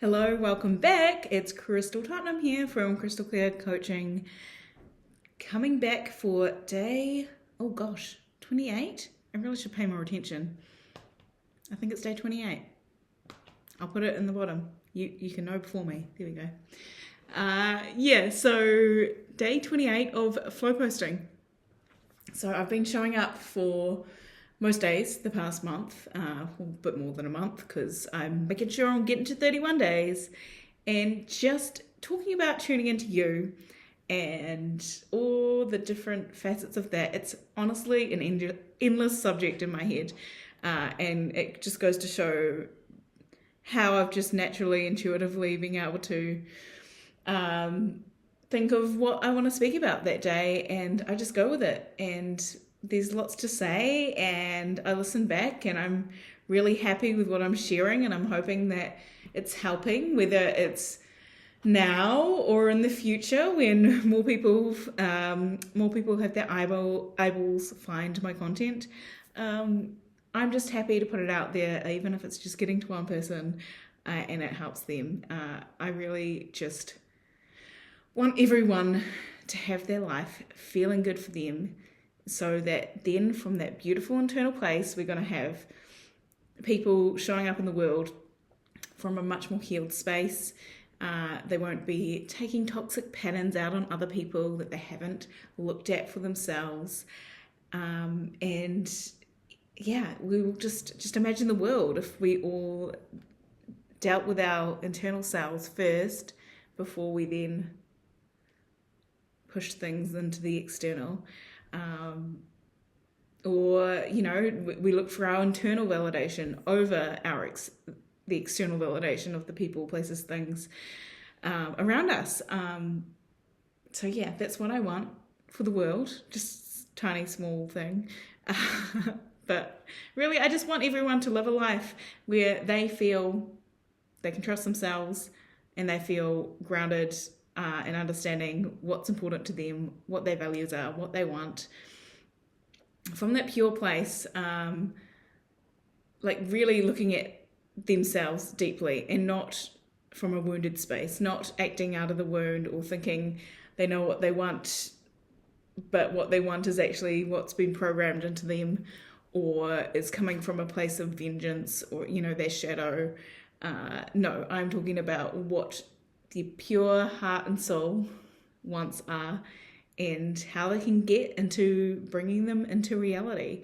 Hello, welcome back. It's Crystal Tottenham here from Crystal Clear Coaching. Coming back for day, 28. I really should pay more attention. I think it's day 28. I'll put it in the bottom. You can know before me. There we go. So day 28 of flow posting. So I've been showing up for most days the past month, a bit more than a month, because I'm making sure I'm getting to 31 days, and just talking about tuning into you and all the different facets of that. It's honestly an endless subject in my head, and it just goes to show how I've just naturally, intuitively being able to think of what I want to speak about that day, and I just go with it. And there's lots to say, and I listen back, and I'm really happy with what I'm sharing, and I'm hoping that it's helping, whether it's now or in the future when more people have their eyeballs find my content. I'm just happy to put it out there, even if it's just getting to one person and it helps them. I really just want everyone to have their life feeling good for them, so that then from that beautiful internal place, we're going to have people showing up in the world from a much more healed space. They won't be taking toxic patterns out on other people that they haven't looked at for themselves. And yeah, we will just imagine the world if we all dealt with our internal selves first before we then push things into the external. We look for our internal validation over the external validation of the people, places, things around us. That's what I want for the world. Just tiny, small thing. But really, I just want everyone to live a life where they feel they can trust themselves and they feel grounded in understanding what's important to them, what their values are, what they want. From that pure place, really looking at themselves deeply, and not from a wounded space, not acting out of the wound or thinking they know what they want, but what they want is actually what's been programmed into them, or is coming from a place of vengeance, or their shadow. No, I'm talking about what the pure heart and soul wants are, and how they can get into bringing them into reality.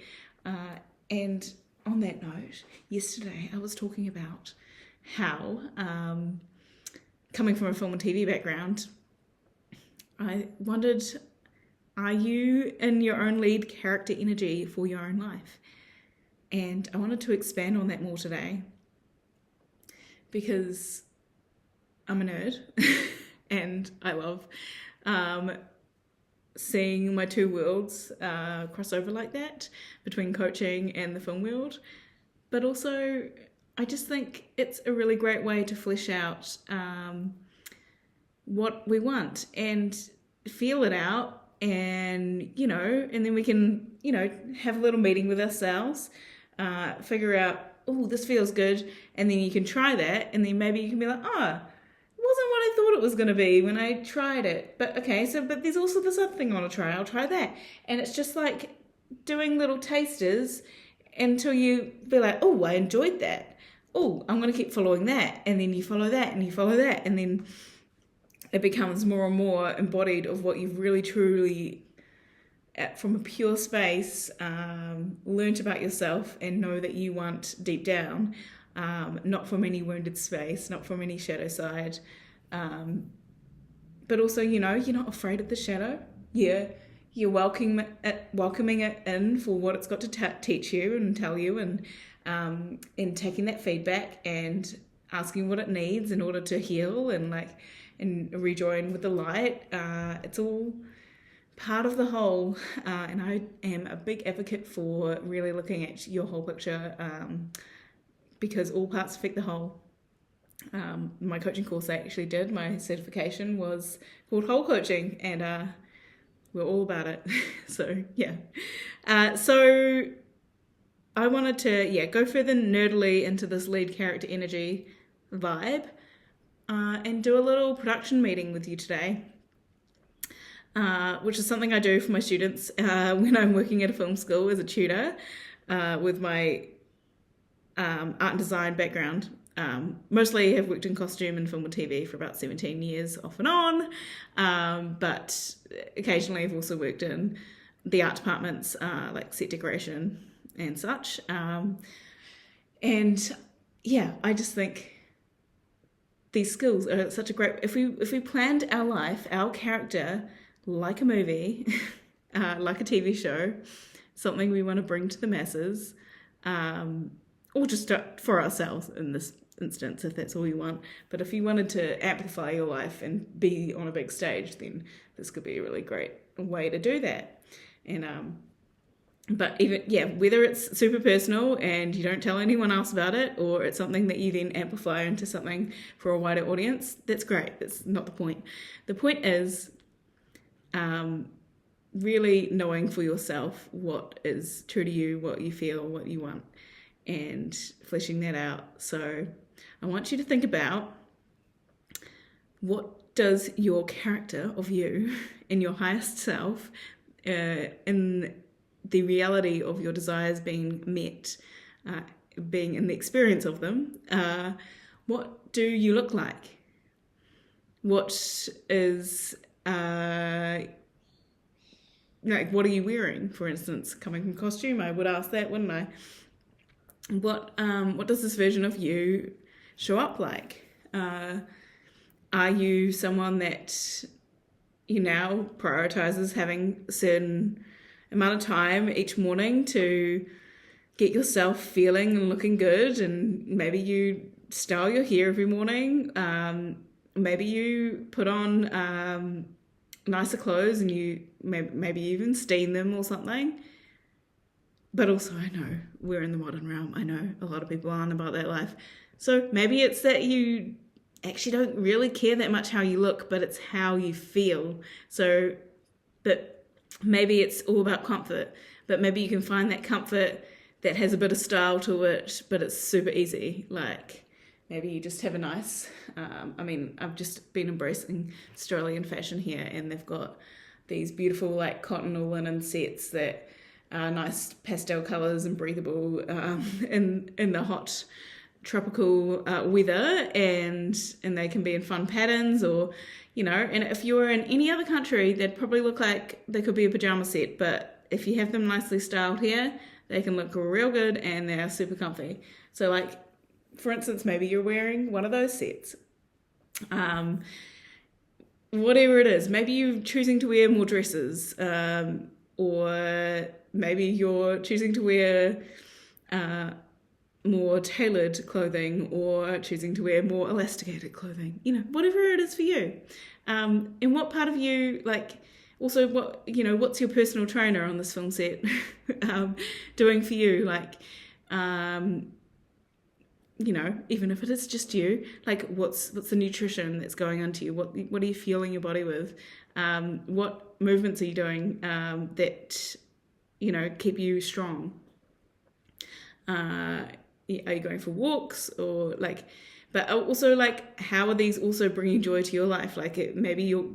And on that note, yesterday I was talking about how, coming from a film and TV background, I wondered, are you in your own lead character energy for your own life? And I wanted to expand on that more today, because I'm a nerd and I love seeing my two worlds cross over like that, between coaching and the film world. But also, I just think it's a really great way to flesh out what we want and feel it out, and then we can have a little meeting with ourselves, figure out, oh, this feels good, and then you can try that, and then maybe you can be like, oh, wasn't what I thought it was going to be when I tried it. But okay, but there's also this other thing I want to try. I'll try that. And it's just like doing little tasters until you be like, oh, I enjoyed that. Oh, I'm going to keep following that. And then you follow that and you follow that. And then it becomes more and more embodied of what you've really, truly, from a pure space, learnt about yourself and know that you want deep down. Not from any wounded space, not from any shadow side, but also, you're not afraid of the shadow. You're welcoming it in for what it's got to teach you and tell you, and taking that feedback and asking what it needs in order to heal and rejoin with the light. It's all part of the whole, and I am a big advocate for really looking at your whole picture, because all parts affect the whole. My coaching course I actually did, my certification was called Whole Coaching, and we're all about it. So I wanted to go further nerdily into this lead character energy vibe, and do a little production meeting with you today, which is something I do for my students when I'm working at a film school as a tutor with my art and design background. Mostly have worked in costume and film and TV for about 17 years off and on, but occasionally I've also worked in the art departments like set decoration and such. And yeah, I just think these skills are such a great, if we planned our life, our character, like a movie, like a TV show, something we want to bring to the masses, or just for ourselves in this instance, if that's all you want. But if you wanted to amplify your life and be on a big stage, then this could be a really great way to do that. And but even, yeah, whether it's super personal and you don't tell anyone else about it, or it's something that you then amplify into something for a wider audience, that's great. That's not the point. The point is really knowing for yourself what is true to you, what you feel, what you want, and fleshing that out. So I want you to think about, what does your character of you in your highest self, in the reality of your desires being met, being in the experience of them, what do you look like? What is, like, what are you wearing, for instance? Coming from costume, I would ask that, wouldn't I? What does this version of you show up like? Are you someone that now prioritizes having a certain amount of time each morning to get yourself feeling and looking good, and maybe you style your hair every morning, maybe you put on nicer clothes, and you maybe even steam them or something? But also, I know we're in the modern realm. I know a lot of people aren't about that life. So maybe it's that you actually don't really care that much how you look, but it's how you feel. So, but maybe it's all about comfort. But maybe you can find that comfort that has a bit of style to it, but it's super easy. Like, maybe you just have a nice, I've just been embracing Australian fashion here, and they've got these beautiful like cotton or linen sets that are nice pastel colours and breathable in the hot tropical weather, and they can be in fun patterns, or and if you were in any other country, they'd probably look like they could be a pajama set, but if you have them nicely styled here, they can look real good and they're super comfy. So like, for instance, maybe you're wearing one of those sets. Whatever it is, maybe you're choosing to wear more dresses, or maybe you're choosing to wear more tailored clothing, or choosing to wear more elasticated clothing, whatever it is for you. And what part of you, like, also what's your personal trainer on this film set doing for you? Like, even if it is just you, like, what's the nutrition that's going into you? What are you fueling your body with? What movements are you doing that keep you strong? Are you going for walks, or like, but also like, how are these also bringing joy to your life? Like, maybe you're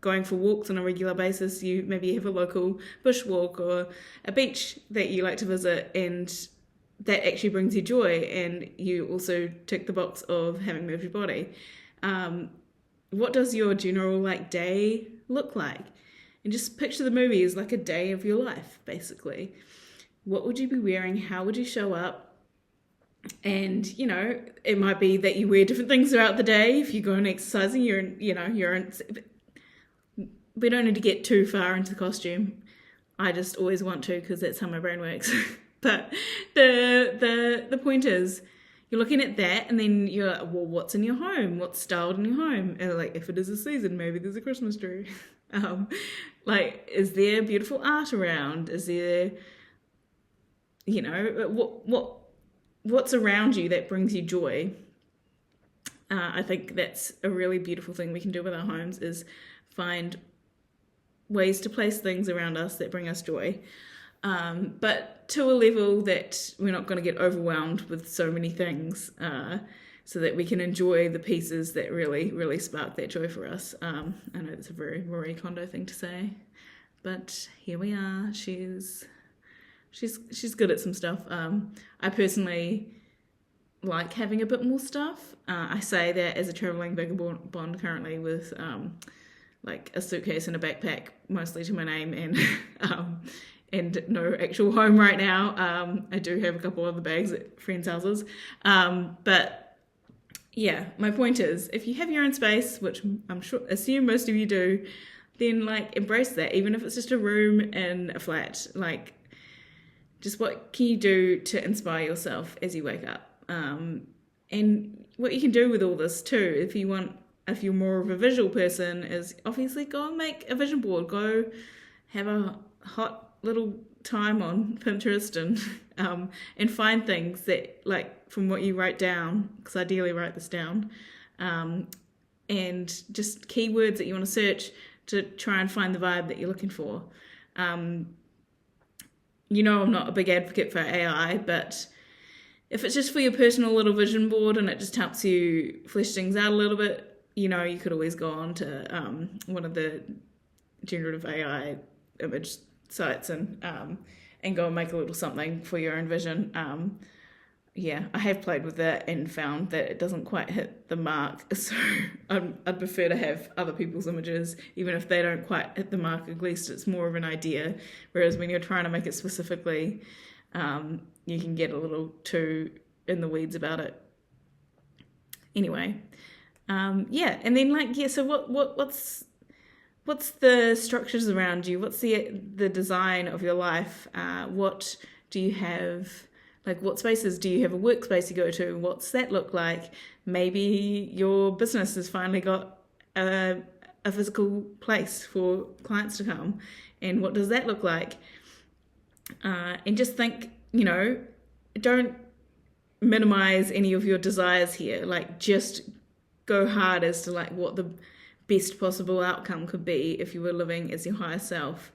going for walks on a regular basis. Maybe you have a local bushwalk or a beach that you like to visit, and that actually brings you joy, and you also tick the box of having moved your body. What does your general like day look like? And just picture the movie as like a day of your life, basically. What would you be wearing? How would you show up? And it might be that you wear different things throughout the day. If you go on exercising, we don't need to get too far into the costume. I just always want to, because that's how my brain works. But the point is, you're looking at that, and then you're like, well, what's in your home? What's styled in your home? And like, if it is a season, maybe there's a Christmas tree. Like, is there beautiful art around? Is there, what's around you that brings you joy? I think that's a really beautiful thing we can do with our homes, is find ways to place things around us that bring us joy. But to a level that we're not going to get overwhelmed with so many things. so that we can enjoy the pieces that really, really spark that joy for us. I know that's a very Marie Kondo thing to say, but here we are. She's good at some stuff. I personally like having a bit more stuff. I say that as a traveling vagabond currently with like a suitcase and a backpack, mostly to my name, and no actual home right now. I do have a couple other bags at friends' houses, but yeah, my point is, if you have your own space, which assume most of you do, then like embrace that, even if it's just a room in a flat. Like, just what can you do to inspire yourself as you wake up? And what you can do with all this too, if you're more of a visual person, is obviously go and make a vision board. Go have a hot little time on Pinterest and find things that, like, from what you write down, because ideally write this down, and just keywords that you want to search to try and find the vibe that you're looking for. I'm not a big advocate for AI, but if it's just for your personal little vision board and it just helps you flesh things out a little bit, you could always go on to one of the generative AI image sites and go and make a little something for your own vision. I have played with it and found that it doesn't quite hit the mark, so I'd prefer to have other people's images, even if they don't quite hit the mark. At least it's more of an idea, whereas when you're trying to make it specifically, you can get a little too in the weeds about it. Anyway, and then so what's the structures around you? What's the design of your life? What do you have? Like, what spaces do you have? A workspace you go to? What's that look like? Maybe your business has finally got a physical place for clients to come, and what does that look like? And just think, don't minimize any of your desires here. Like, just go hard as to like what the best possible outcome could be if you were living as your higher self.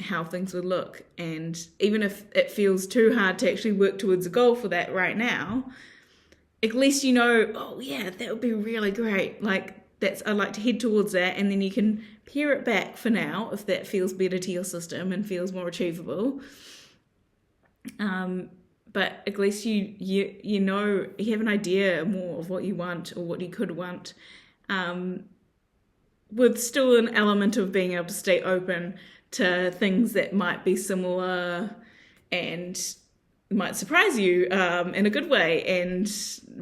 How things would look, and even if it feels too hard to actually work towards a goal for that right now, at least oh yeah, that would be really great. Like, I'd like to head towards that, and then you can pare it back for now if that feels better to your system and feels more achievable. But at least you have an idea more of what you want or what you could want, with still an element of being able to stay open to things that might be similar and might surprise you in a good way and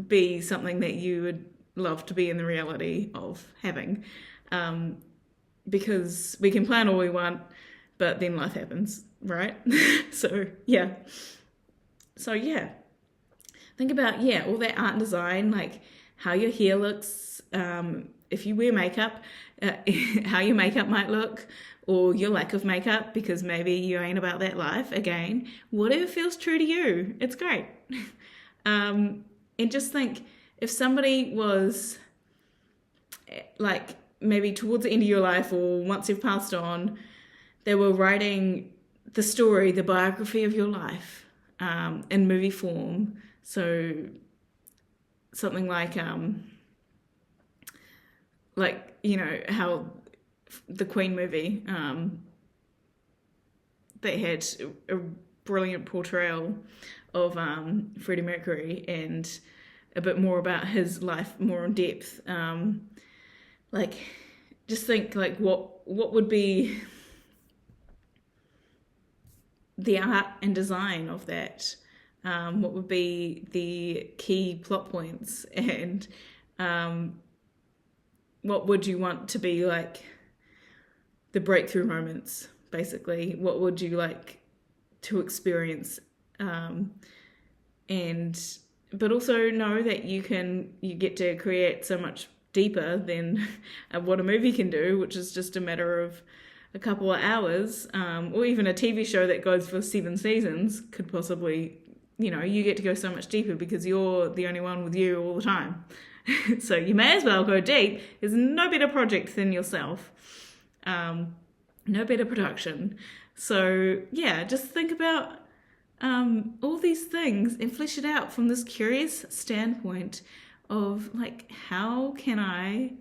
be something that you would love to be in the reality of having. Because we can plan all we want, but then life happens, right? So yeah. Think about, all that art and design, like how your hair looks, if you wear makeup, how your makeup might look, or your lack of makeup, because maybe you ain't about that life. Again, whatever feels true to you, it's great. And just think, if somebody was like maybe towards the end of your life or once you've passed on, they were writing the story, the biography of your life in movie form. So something like how the Queen movie, they had a brilliant portrayal of Freddie Mercury and a bit more about his life, more in depth. Just think what would be the art and design of that? What would be the key plot points, and what would you want to be like the breakthrough moments, basically? What would you like to experience? But also know that you get to create so much deeper than what a movie can do, which is just a matter of a couple of hours, or even a TV show that goes for 7 seasons could possibly, you get to go so much deeper because you're the only one with you all the time. So you may as well go deep. There's no better project than yourself. No better production. So yeah, just think about all these things and flesh it out from this curious standpoint of like, how can I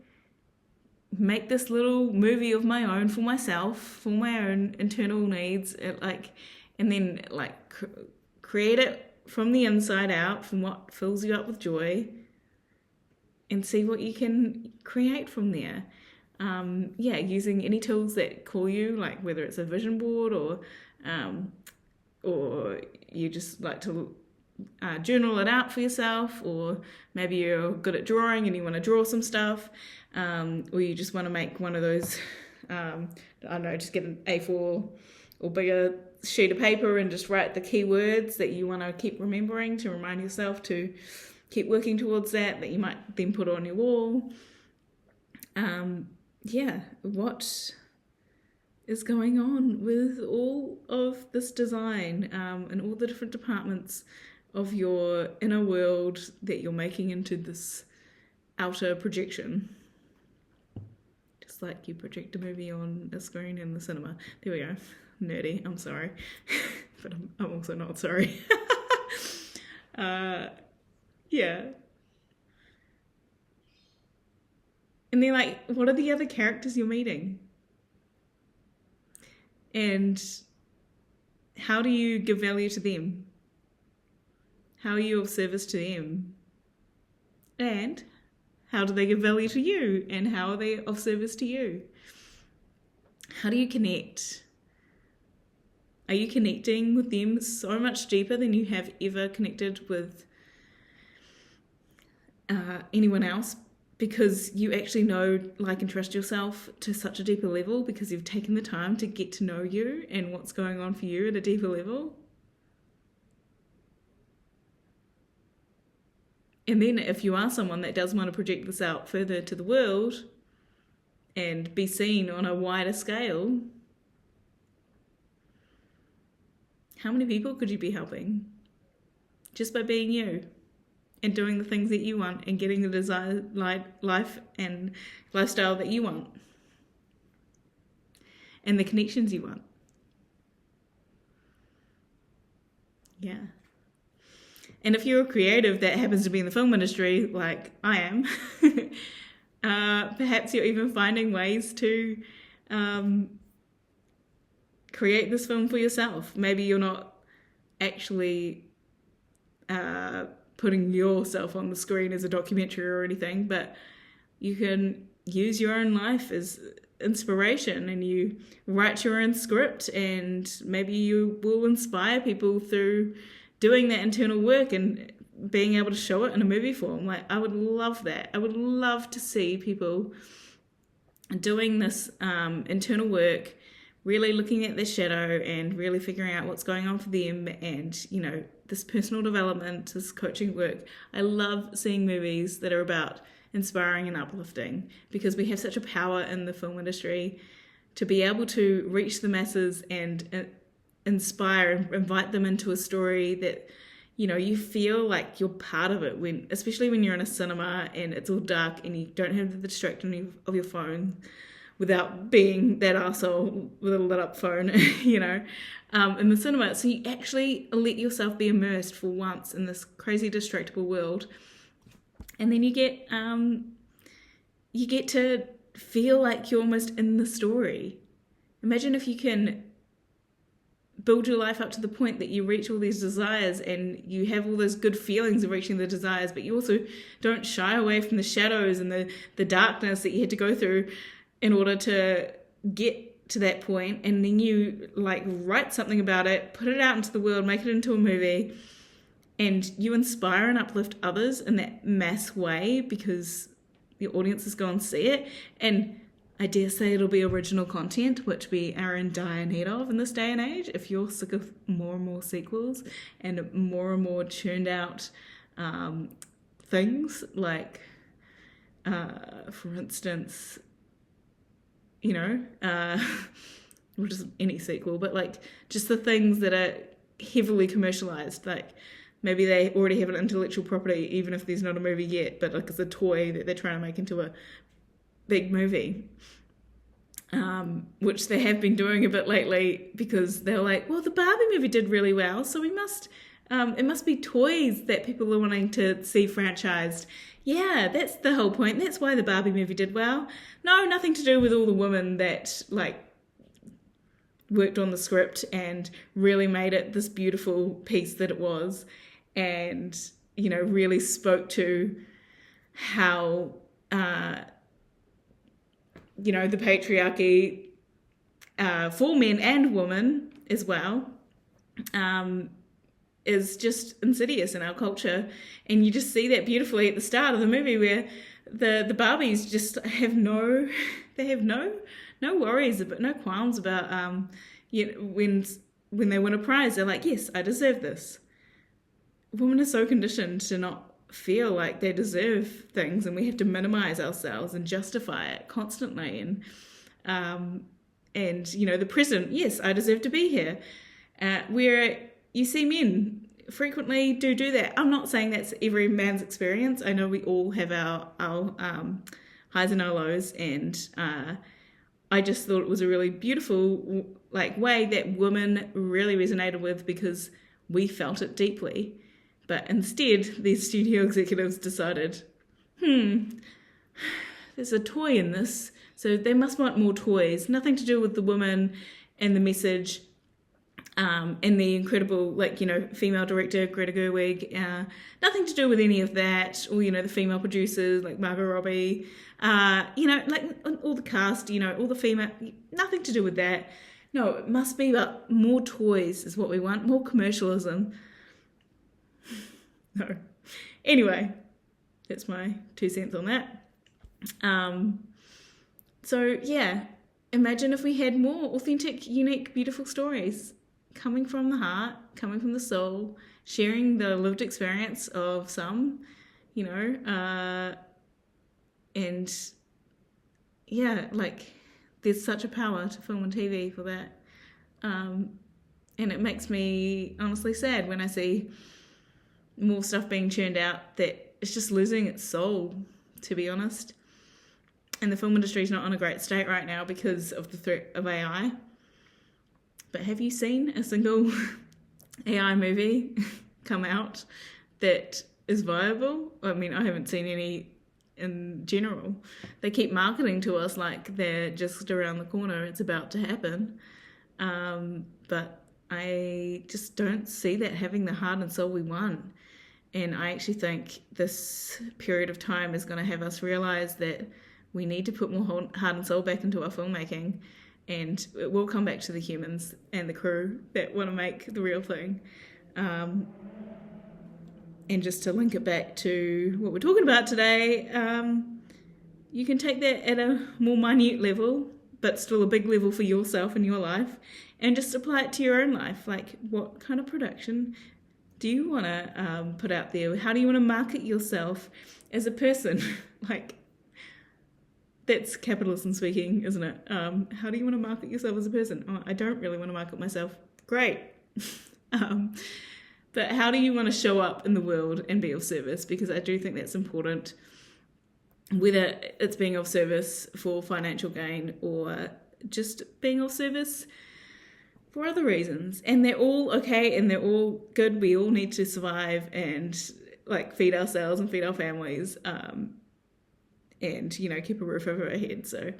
make this little movie of my own for myself, for my own internal needs, and then like create it from the inside out, from what fills you up with joy, and see what you can create from there. Using any tools that call you, like whether it's a vision board or you just like to journal it out for yourself, or maybe you're good at drawing and you want to draw some stuff, or you just want to make one of those, I don't know, just get an A4 or bigger sheet of paper and just write the keywords that you want to keep remembering to remind yourself to keep working towards that you might then put on your wall. What is going on with all of this design and all the different departments of your inner world that you're making into this outer projection? Just like you project a movie on a screen in the cinema. There we go. Nerdy, I'm sorry. But I'm also not sorry. Yeah. And then, like, what are the other characters you're meeting? And how do you give value to them? How are you of service to them? And how do they give value to you? And how are they of service to you? How do you connect? Are you connecting with them so much deeper than you have ever connected with anyone else, because you actually know, like, and trust yourself to such a deeper level because you've taken the time to get to know you and what's going on for you at a deeper level? And then if you are someone that does want to project this out further to the world and be seen on a wider scale, how many people could you be helping just by being you and doing the things that you want and getting the desired life and lifestyle that you want and the connections you want? Yeah. And if you're a creative that happens to be in the film industry, like I am, perhaps you're even finding ways to create this film for yourself. Maybe you're not actually putting yourself on the screen as a documentary or anything, but you can use your own life as inspiration and you write your own script, and maybe you will inspire people through doing that internal work and being able to show it in a movie form. Like, I would love that. I would love to see people doing this internal work, really looking at their shadow and really figuring out what's going on for them, and, you know, this personal development, this coaching work. I love seeing movies that are about inspiring and uplifting, because we have such a power in the film industry to be able to reach the masses and inspire and invite them into a story that, you know, you feel like you're part of it, when, especially when you're in a cinema and it's all dark and you don't have the distraction of your phone, without being that arsehole with a lit up phone, you know, in the cinema. So you actually let yourself be immersed for once in this crazy distractible world. And then you get to feel like you're almost in the story. Imagine if you can build your life up to the point that you reach all these desires and you have all those good feelings of reaching the desires, but you also don't shy away from the shadows and the darkness that you had to go through in order to get to that point. And then you, like, write something about it, put it out into the world, make it into a movie, and you inspire and uplift others in that mass way because the audiences go and see it. And I dare say it'll be original content, which we are in dire need of in this day and age. If you're sick of more and more sequels and more churned out things, like, for instance, you know, or just any sequel, but like just the things that are heavily commercialized, like maybe they already have an intellectual property, even if there's not a movie yet, but like it's a toy that they're trying to make into a big movie, which they have been doing a bit lately, because they're like, well, the Barbie movie did really well, so we must, it must be toys that people are wanting to see franchised. Yeah, that's the whole point. That's why the Barbie movie did well. No, nothing to do with all the women that like worked on the script and really made it this beautiful piece that it was, and really spoke to how the patriarchy for men and women as well is just insidious in our culture. And you just see that beautifully at the start of the movie, where the Barbies just have no worries, but no qualms about when they win a prize, they're like, yes, I deserve this. Women are so conditioned to not feel like they deserve things, and we have to minimize ourselves and justify it constantly. And the present, yes, I deserve to be here. Where you see men frequently do that. I'm not saying that's every man's experience. I know we all have our highs and our lows, and I just thought it was a really beautiful way that women really resonated with, because we felt it deeply. But instead, these studio executives decided, there's a toy in this, so they must want more toys. Nothing to do with the woman and the message, and the incredible, female director, Greta Gerwig. Nothing to do with any of that. Or, the female producers, like Margot Robbie. All the cast, all the female, nothing to do with that. No, it must be about more toys is what we want, more commercialism. No. Anyway, that's my 2 cents on that. So, yeah, imagine if we had more authentic, unique, beautiful stories coming from the heart, coming from the soul, sharing the lived experience of some, and yeah, there's such a power to film and TV for that. And it makes me honestly sad when I see more stuff being churned out that it's just losing its soul, to be honest. And the film industry is not in a great state right now because of the threat of AI. But have you seen a single AI movie come out that is viable? I mean, I haven't seen any in general. They keep marketing to us like they're just around the corner, it's about to happen. But I just don't see that having the heart and soul we want. And I actually think this period of time is going to have us realise that we need to put more heart and soul back into our filmmaking, and it will come back to the humans and the crew that want to make the real thing. And just to link it back to what we're talking about today, you can take that at a more minute level, but still a big level for yourself and your life, and just apply it to your own life. Like, what kind of production do you want to put out there? How do you want to market yourself as a person? That's capitalism speaking, isn't it? How do you want to market yourself as a person? Oh, I don't really want to market myself. Great. But how do you want to show up in the world and be of service? Because I do think that's important, whether it's being of service for financial gain or just being of service for other reasons. And they're all okay and they're all good. We all need to survive and feed ourselves and feed our families, and keep a roof over our head. So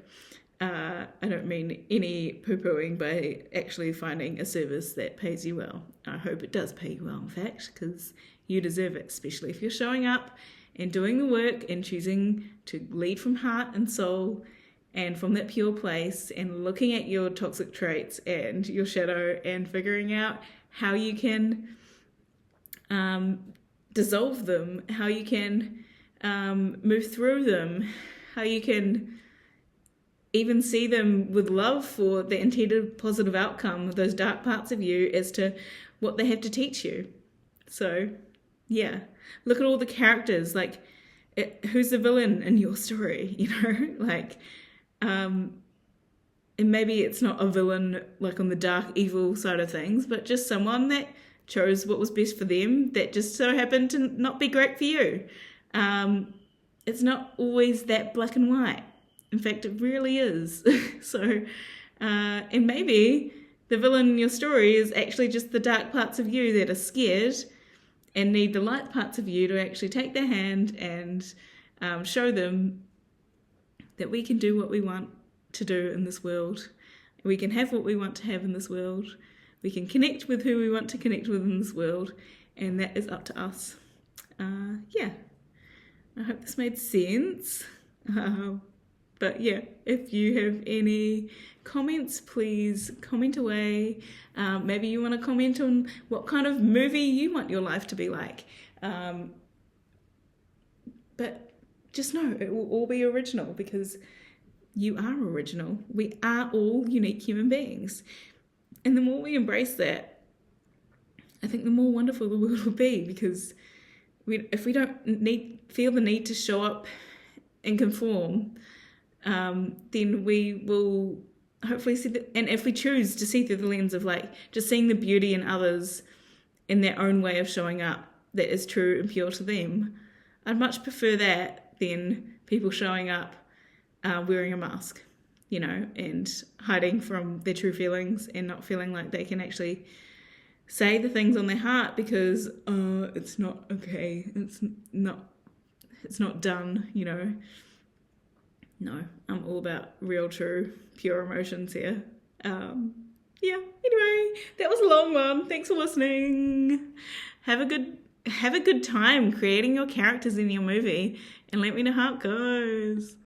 I don't mean any poo-pooing by actually finding a service that pays you well. I hope it does pay you well, in fact, because you deserve it, especially if you're showing up and doing the work and choosing to lead from heart and soul and from that pure place, and looking at your toxic traits and your shadow and figuring out how you can dissolve them, how you can move through them, how you can even see them with love for the intended positive outcome of those dark parts of you as to what they have to teach you. So, yeah, look at all the characters, who's the villain in your story, and maybe it's not a villain on the dark evil side of things, but just someone that chose what was best for them that just so happened to not be great for you. It's not always that black and white. In fact, it really is. So, and maybe the villain in your story is actually just the dark parts of you that are scared and need the light parts of you to actually take their hand and show them that we can do what we want to do in this world. We can have what we want to have in this world. We can connect with who we want to connect with in this world, and that is up to us. Yeah, I hope this made sense. But yeah, if you have any comments, please comment away. Maybe you want to comment on what kind of movie you want your life to be like. But just know it will all be original, because you are original. We are all unique human beings. And the more we embrace that, I think the more wonderful the world will be, because if we don't feel the need to show up and conform, then we will hopefully see and if we choose to see through the lens of like just seeing the beauty in others in their own way of showing up that is true and pure to them, I'd much prefer that than people showing up wearing a mask, and hiding from their true feelings and not feeling like they can actually say the things on their heart because it's not okay, it's not done, No, I'm all about real, true, pure emotions here. Yeah, anyway, that was a long one. Thanks for listening. Have a good time creating your characters in your movie, and let me know how it goes.